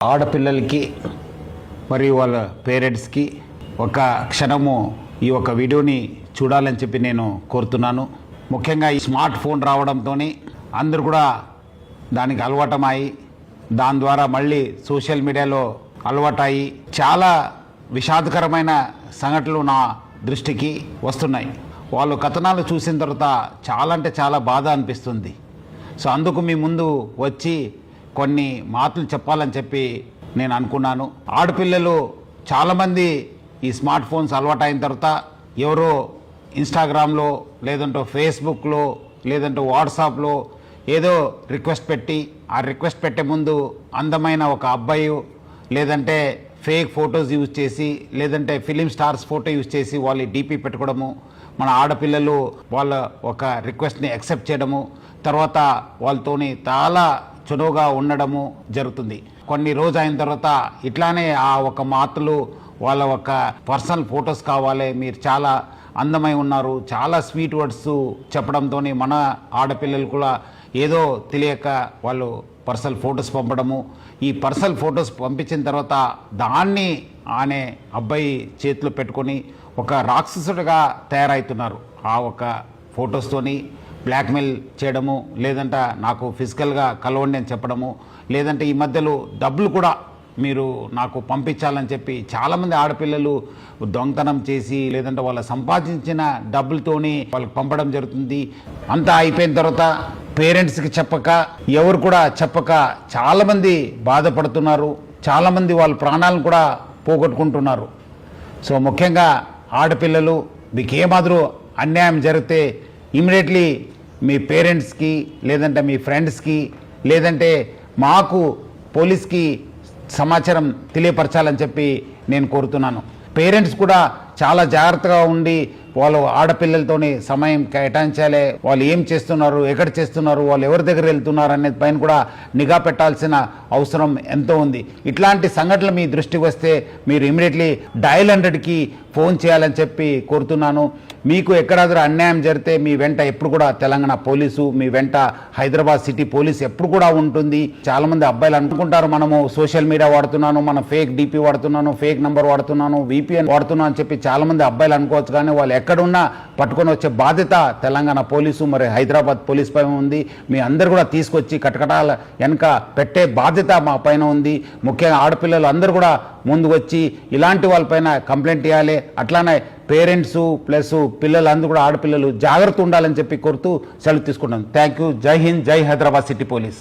ఆడపిల్లలకి మరియు వాళ్ళ పేరెంట్స్కి ఒక క్షణము ఈ ఒక వీడియోని చూడాలని చెప్పి నేను కోరుతున్నాను. ముఖ్యంగా ఈ స్మార్ట్ ఫోన్ రావడంతో అందరూ కూడా దానికి అలవాటమై దాని ద్వారా మళ్ళీ సోషల్ మీడియాలో అలవాటయి చాలా విషాదకరమైన సంఘటనలు నా దృష్టికి వస్తున్నాయి. వాళ్ళు కథనాలు చూసిన తర్వాత చాలా అంటే చాలా బాధ అనిపిస్తుంది. సో అందుకు మీ ముందు వచ్చి కొన్ని మాటలు చెప్పాలని చెప్పి నేను అనుకున్నాను. ఆడపిల్లలు చాలామంది ఈ స్మార్ట్ ఫోన్స్ అలవాటు అయిన తర్వాత ఎవరో ఇన్స్టాగ్రామ్లో లేదంటే ఫేస్బుక్లో లేదంటే వాట్సాప్లో ఏదో రిక్వెస్ట్ పెట్టి ఆ రిక్వెస్ట్ పెట్టే ముందు అందమైన ఒక అబ్బాయి లేదంటే ఫేక్ ఫొటోస్ యూజ్ చేసి లేదంటే ఫిలిం స్టార్స్ ఫోటో యూజ్ చేసి వాళ్ళు డీపీ పెట్టుకోవడము, మన ఆడపిల్లలు వాళ్ళ ఒక రిక్వెస్ట్ని యాక్సెప్ట్ చేయడము, తర్వాత వాళ్ళతోని చాలా చునువుగా ఉండడము జరుగుతుంది. కొన్ని రోజు అయిన తర్వాత ఇట్లానే ఆ ఒక మాటలు వాళ్ళ ఒక పర్సనల్ ఫొటోస్ కావాలి, మీరు చాలా అందమై ఉన్నారు, చాలా స్వీట్ వర్డ్స్ చెప్పడంతో మన ఆడపిల్లలు కూడా ఏదో తెలియక వాళ్ళు పర్సనల్ ఫొటోస్ పంపడము. ఈ పర్సనల్ ఫొటోస్ పంపించిన తర్వాత దాన్ని ఆనే అబ్బాయి చేతిలో పెట్టుకొని ఒక రాక్షసుడిగా తయారవుతున్నారు. ఆ ఒక ఫొటోస్తోని బ్లాక్మెయిల్ చేయడము, లేదంటే నాకు ఫిజికల్గా కలవండి అని చెప్పడము, లేదంటే ఈ మధ్యలో డబ్బులు కూడా మీరు నాకు పంపించాలని చెప్పి చాలామంది ఆడపిల్లలు దొంగతనం చేసి లేదంటే వాళ్ళ సంపాదించిన డబ్బులతోని వాళ్ళకి పంపడం జరుగుతుంది. అంతా అయిపోయిన తర్వాత పేరెంట్స్కి చెప్పక ఎవరు కూడా చెప్పక చాలామంది బాధపడుతున్నారు, చాలామంది వాళ్ళ ప్రాణాలను కూడా పోగొట్టుకుంటున్నారు. సో ముఖ్యంగా ఆడపిల్లలు మీకు ఏమాదిరూ అన్యాయం జరిగితే ఇమీడియట్లీ మీ పేరెంట్స్కి లేదంటే మీ ఫ్రెండ్స్కి లేదంటే మాకు పోలీస్కి సమాచారం తెలియపరచాలని చెప్పి నేను కోరుతున్నాను. పేరెంట్స్ కూడా చాలా జాగ్రత్తగా ఉండి వాళ్ళు ఆడపిల్లలతోని సమయం కేటాయించాలి. వాళ్ళు ఏం చేస్తున్నారు, ఎక్కడ చేస్తున్నారు, వాళ్ళు ఎవరి దగ్గర వెళ్తున్నారు అనేది పైన కూడా నిఘా పెట్టాల్సిన అవసరం ఎంతో ఉంది. ఇట్లాంటి సంఘటనలు మీ దృష్టికి వస్తే మీరు ఇమీడియట్లీ డయల్ 100కి ఫోన్ చేయాలని చెప్పి కోరుతున్నాను. మీకు ఎక్కడాದರೂ అన్యాయం జరిగితే మీ వెంట ఎప్పుడు కూడా తెలంగాణ పోలీసు, మీ వెంట హైదరాబాద్ సిటీ పోలీసు ఎప్పుడు కూడా ఉంటుంది. చాలామంది అబ్బాయిలు అనుకుంటారు మనము సోషల్ మీడియా వాడుతున్నాను, మనం ఫేక్ డీపీ వాడుతున్నాను, ఫేక్ నంబర్ వాడుతున్నాను, VPN వాడుతున్నాను అని చెప్పి చాలామంది అబ్బాయిలు అనుకోవచ్చు. కానీ వాళ్ళు ఎక్కడున్నా పట్టుకొని వచ్చే బాధ్యత తెలంగాణ పోలీసు మరి హైదరాబాద్ పోలీస్ పైన ఉంది. మీ అందరు కూడా తీసుకొచ్చి కటకటాల వెనక పెట్టే బాధ్యత మా పైన ఉంది. ముఖ్యంగా ఆడపిల్లలు అందరూ కూడా ముందు వచ్చి ఇలాంటి వాళ్ళపైన కంప్లైంట్ ఇవ్వాలి. అట్లానే పేరెంట్స్ ప్లస్ పిల్లలందరూ కూడా ఆడపిల్లలు జాగ్రత్త ఉండాలని చెప్పి కోరుతూ సెలవు తీసుకుంటాను. Thank you. జై హింద్, జై హైదరాబాద్ సిటీ పోలీస్.